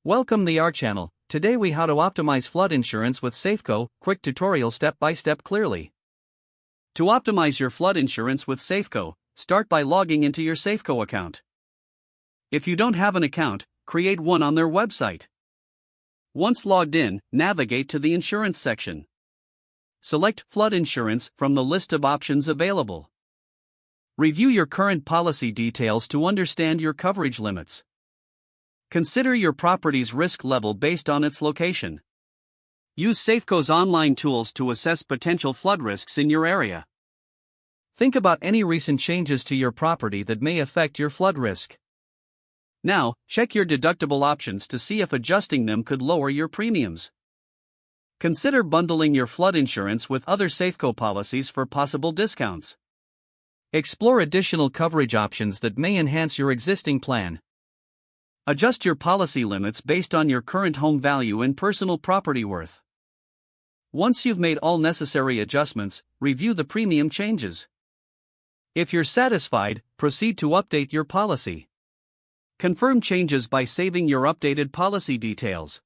Welcome to our channel. Today we how to optimize flood insurance with Safeco, quick tutorial step by step clearly. To optimize your flood insurance with Safeco, start by logging into your Safeco account. If you don't have an account, create one on their website. Once logged in, navigate to the insurance section. Select flood insurance from the list of options available. Review your current policy details to understand your coverage limits. Consider your property's risk level based on its location. Use Safeco's online tools to assess potential flood risks in your area. Think about any recent changes to your property that may affect your flood risk. Now, check your deductible options to see if adjusting them could lower your premiums. Consider bundling your flood insurance with other Safeco policies for possible discounts. Explore additional coverage options that may enhance your existing plan. Adjust your policy limits based on your current home value and personal property worth. Once you've made all necessary adjustments, review the premium changes. If you're satisfied, proceed to update your policy. Confirm changes by saving your updated policy details.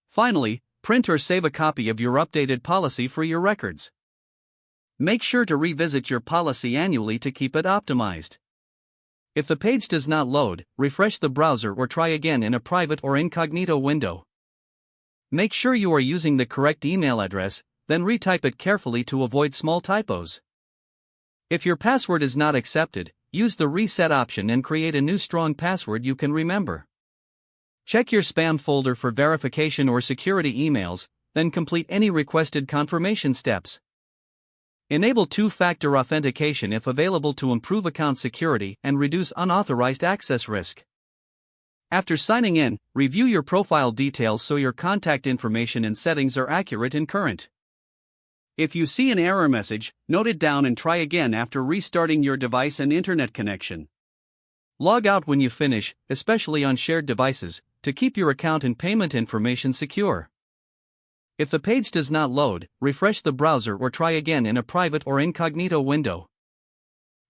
Finally, print or save a copy of your updated policy for your records. Make sure to revisit your policy annually to keep it optimized. If the page does not load, refresh the browser or try again in a private or incognito window. Make sure you are using the correct email address, then retype it carefully to avoid small typos. If your password is not accepted, use the reset option and create a new strong password you can remember. Check your spam folder for verification or security emails, then complete any requested confirmation steps. Enable two-factor authentication if available to improve account security and reduce unauthorized access risk. After signing in, review your profile details so your contact information and settings are accurate and current. If you see an error message, note it down and try again after restarting your device and internet connection. Log out when you finish, especially on shared devices, to keep your account and payment information secure. If the page does not load, refresh the browser or try again in a private or incognito window.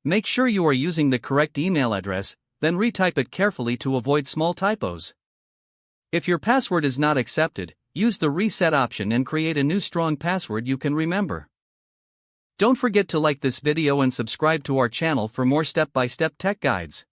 Make sure you are using the correct email address, then retype it carefully to avoid small typos. If your password is not accepted, use the reset option and create a new strong password you can remember. Don't forget to like this video and subscribe to our channel for more step-by-step tech guides.